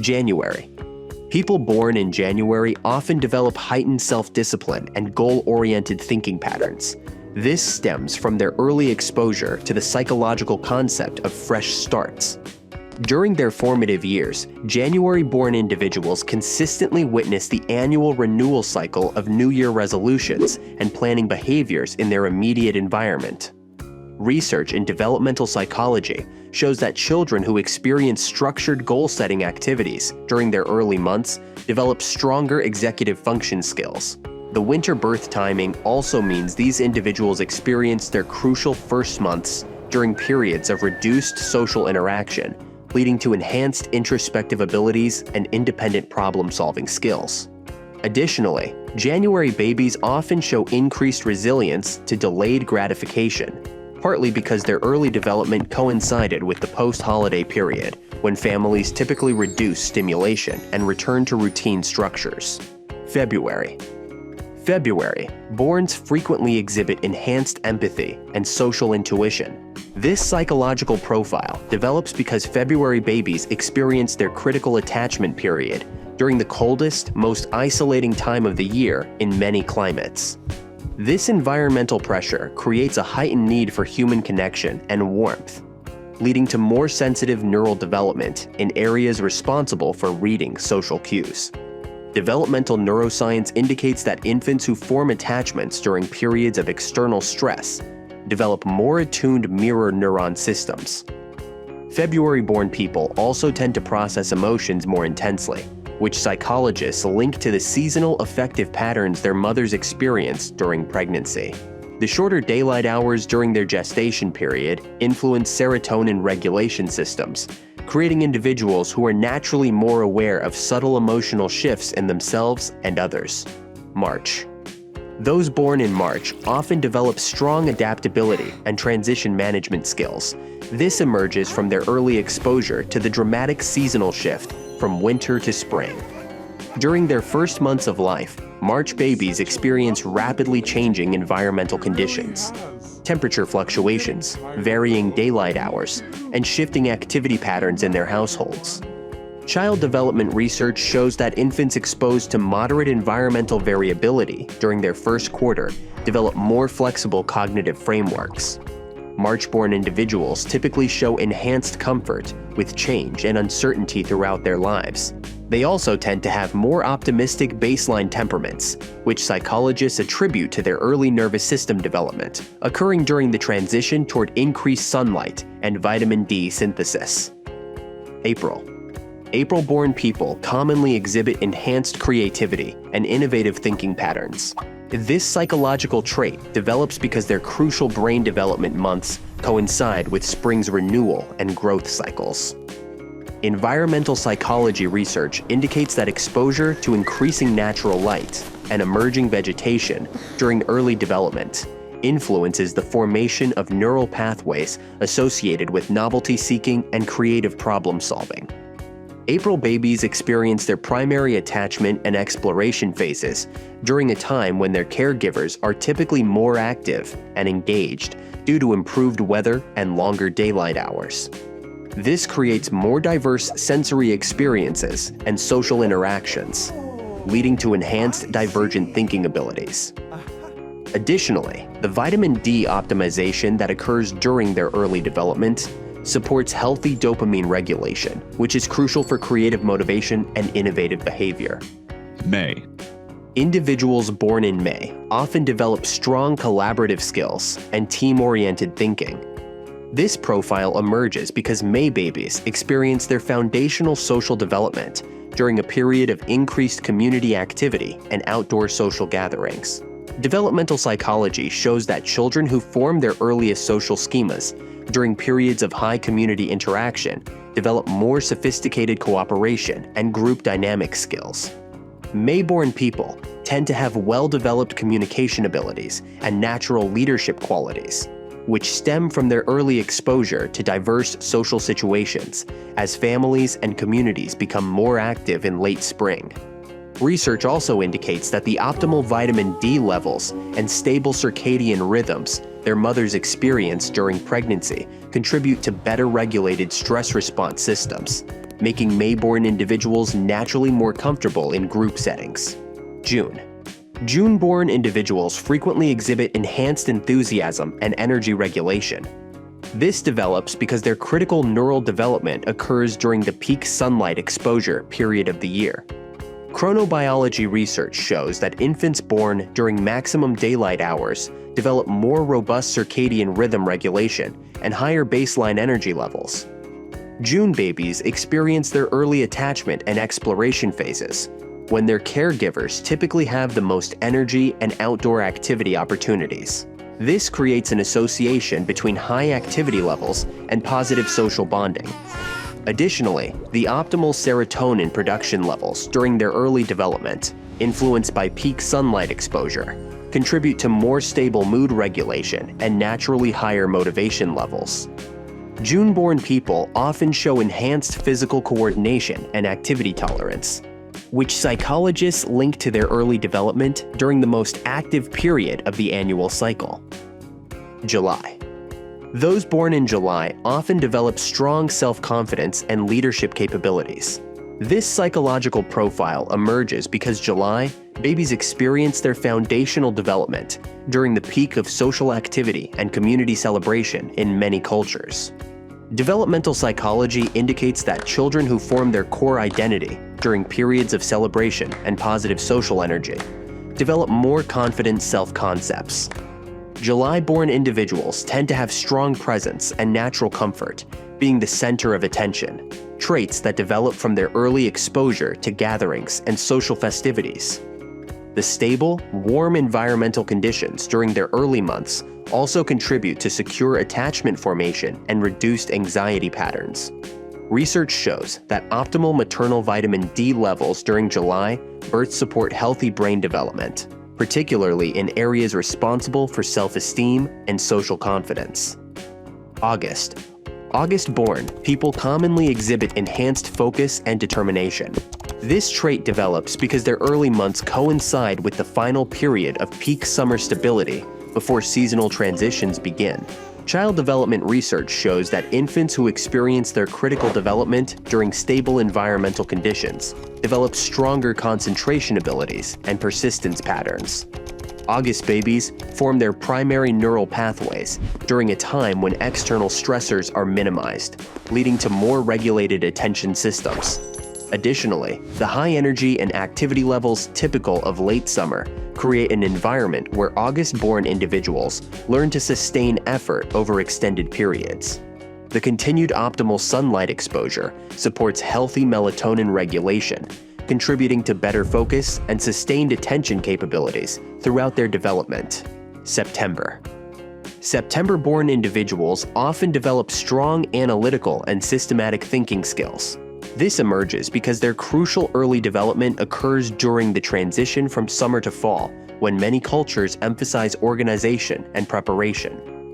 January. People born in January often develop heightened self-discipline and goal-oriented thinking patterns. This stems from their early exposure to the psychological concept of fresh starts. During their formative years, January-born individuals consistently witness the annual renewal cycle of New Year resolutions and planning behaviors in their immediate environment. Research in developmental psychology shows that children who experience structured goal-setting activities during their early months develop stronger executive function skills. The winter birth timing also means these individuals experience their crucial first months during periods of reduced social interaction, leading to enhanced introspective abilities and independent problem-solving skills. Additionally, January babies often show increased resilience to delayed gratification, partly because their early development coincided with the post-holiday period, when families typically reduce stimulation and return to routine structures. February. Borns frequently exhibit enhanced empathy and social intuition. This psychological profile develops because February babies experience their critical attachment period during the coldest, most isolating time of the year in many climates. This environmental pressure creates a heightened need for human connection and warmth, leading to more sensitive neural development in areas responsible for reading social cues. Developmental neuroscience indicates that infants who form attachments during periods of external stress develop more attuned mirror neuron systems. February-born people also tend to process emotions more intensely, which psychologists link to the seasonal affective patterns their mothers experience during pregnancy. The shorter daylight hours during their gestation period influence serotonin regulation systems, creating individuals who are naturally more aware of subtle emotional shifts in themselves and others. March. Those born in March often develop strong adaptability and transition management skills. This emerges from their early exposure to the dramatic seasonal shift from winter to spring. During their first months of life, March babies experience rapidly changing environmental conditions. Temperature fluctuations, varying daylight hours, and shifting activity patterns in their households. Child development research shows that infants exposed to moderate environmental variability during their first quarter develop more flexible cognitive frameworks. March-born individuals typically show enhanced comfort with change and uncertainty throughout their lives. They also tend to have more optimistic baseline temperaments, which psychologists attribute to their early nervous system development, occurring during the transition toward increased sunlight and vitamin D synthesis. April. April-born people commonly exhibit enhanced creativity and innovative thinking patterns. This psychological trait develops because their crucial brain development months coincide with spring's renewal and growth cycles. Environmental psychology research indicates that exposure to increasing natural light and emerging vegetation during early development influences the formation of neural pathways associated with novelty-seeking and creative problem-solving. April babies experience their primary attachment and exploration phases during a time when their caregivers are typically more active and engaged due to improved weather and longer daylight hours. This creates more diverse sensory experiences and social interactions, leading to enhanced divergent thinking abilities. Additionally, the vitamin D optimization that occurs during their early development supports healthy dopamine regulation, which is crucial for creative motivation and innovative behavior. May. Individuals born in May often develop strong collaborative skills and team-oriented thinking. This profile emerges because May babies experience their foundational social development during a period of increased community activity and outdoor social gatherings. Developmental psychology shows that children who form their earliest social schemas during periods of high community interaction develop more sophisticated cooperation and group dynamic skills. May-born people tend to have well-developed communication abilities and natural leadership qualities, which stem from their early exposure to diverse social situations as families and communities become more active in late spring. Research also indicates that the optimal vitamin D levels and stable circadian rhythms their mothers experience during pregnancy contribute to better regulated stress response systems. making May-born individuals naturally more comfortable in group settings. June. June-born individuals frequently exhibit enhanced enthusiasm and energy regulation. This develops because their critical neural development occurs during the peak sunlight exposure period of the year. Chronobiology research shows that infants born during maximum daylight hours develop more robust circadian rhythm regulation and higher baseline energy levels. June babies experience their early attachment and exploration phases, when their caregivers typically have the most energy and outdoor activity opportunities. This creates an association between high activity levels and positive social bonding. Additionally, the optimal serotonin production levels during their early development, influenced by peak sunlight exposure, contribute to more stable mood regulation and naturally higher motivation levels. June-born people often show enhanced physical coordination and activity tolerance, which psychologists link to their early development during the most active period of the annual cycle. July. Those born in July often develop strong self-confidence and leadership capabilities. This psychological profile emerges because July babies experience their foundational development during the peak of social activity and community celebration in many cultures. Developmental psychology indicates that children who form their core identity during periods of celebration and positive social energy develop more confident self-concepts. July-born individuals tend to have strong presence and natural comfort, being the center of attention, traits that develop from their early exposure to gatherings and social festivities. The stable, warm environmental conditions during their early months also contribute to secure attachment formation and reduced anxiety patterns. Research shows that optimal maternal vitamin D levels during July births support healthy brain development, particularly in areas responsible for self-esteem and social confidence. August. August-born people commonly exhibit enhanced focus and determination. This trait develops because their early months coincide with the final period of peak summer stability before seasonal transitions begin. Child development research shows that infants who experience their critical development during stable environmental conditions develop stronger concentration abilities and persistence patterns. August babies form their primary neural pathways during a time when external stressors are minimized, leading to more regulated attention systems. Additionally, the high energy and activity levels typical of late summer create an environment where August-born individuals learn to sustain effort over extended periods. The continued optimal sunlight exposure supports healthy melatonin regulation, contributing to better focus and sustained attention capabilities throughout their development. September. September-born individuals often develop strong analytical and systematic thinking skills. This emerges because their crucial early development occurs during the transition from summer to fall, when many cultures emphasize organization and preparation.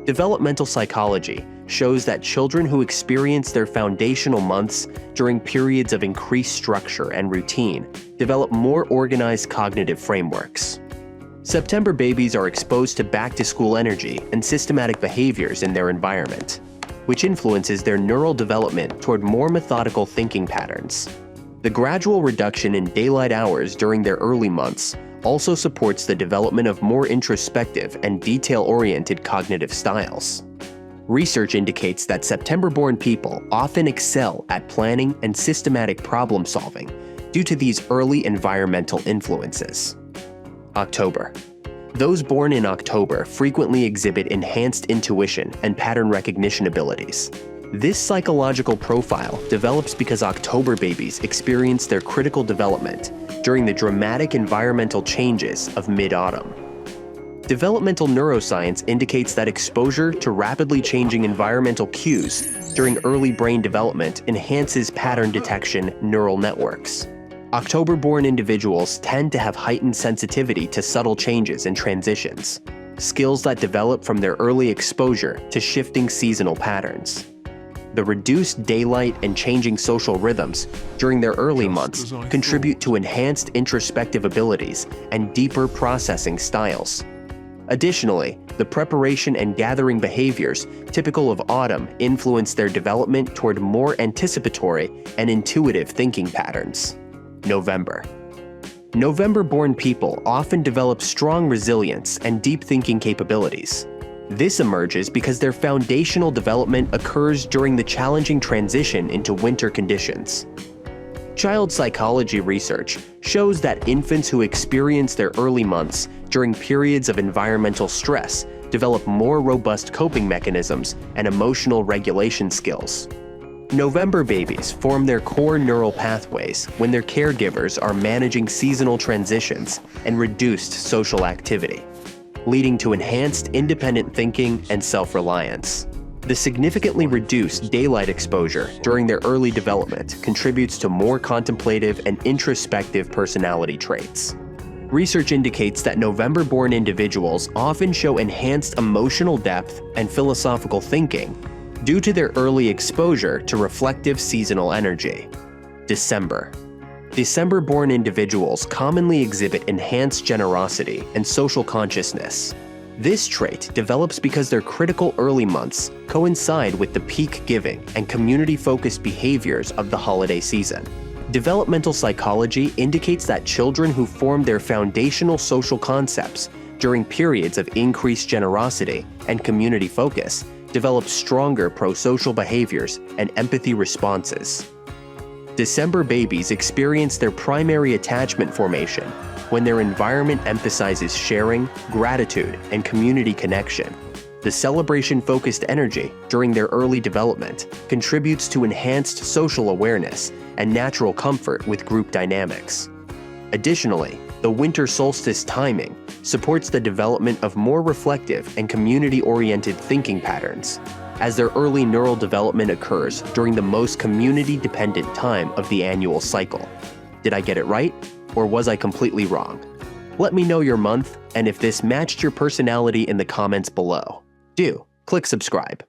Developmental psychology shows that children who experience their foundational months during periods of increased structure and routine develop more organized cognitive frameworks. September babies are exposed to back-to-school energy and systematic behaviors in their environment, which influences their neural development toward more methodical thinking patterns. The gradual reduction in daylight hours during their early months also supports the development of more introspective and detail-oriented cognitive styles. Research indicates that September-born people often excel at planning and systematic problem-solving due to these early environmental influences. October. Those born in October frequently exhibit enhanced intuition and pattern recognition abilities. This psychological profile develops because October babies experience their critical development during the dramatic environmental changes of mid-autumn. Developmental neuroscience indicates that exposure to rapidly changing environmental cues during early brain development enhances pattern detection neural networks. October-born individuals tend to have heightened sensitivity to subtle changes and transitions, skills that develop from their early exposure to shifting seasonal patterns. The reduced daylight and changing social rhythms during their early months contribute to enhanced introspective abilities and deeper processing styles. Additionally, the preparation and gathering behaviors typical of autumn influence their development toward more anticipatory and intuitive thinking patterns. November. November-born people often develop strong resilience and deep thinking capabilities. This emerges because their foundational development occurs during the challenging transition into winter conditions. Child psychology research shows that infants who experience their early months during periods of environmental stress develop more robust coping mechanisms and emotional regulation skills. November babies form their core neural pathways when their caregivers are managing seasonal transitions and reduced social activity, leading to enhanced independent thinking and self-reliance. The significantly reduced daylight exposure during their early development contributes to more contemplative and introspective personality traits. Research indicates that November-born individuals often show enhanced emotional depth and philosophical thinking due to their early exposure to reflective seasonal energy. December. December-born individuals commonly exhibit enhanced generosity and social consciousness. This trait develops because their critical early months coincide with the peak giving and community-focused behaviors of the holiday season. Developmental psychology indicates that children who form their foundational social concepts during periods of increased generosity and community focus develop stronger pro-social behaviors and empathy responses. December babies experience their primary attachment formation when their environment emphasizes sharing, gratitude, and community connection. The celebration-focused energy during their early development contributes to enhanced social awareness and natural comfort with group dynamics. Additionally, the winter solstice timing supports the development of more reflective and community-oriented thinking patterns, as their early neural development occurs during the most community-dependent time of the annual cycle. Did I get it right? Or was I completely wrong? Let me know your month and if this matched your personality in the comments below. Do click subscribe.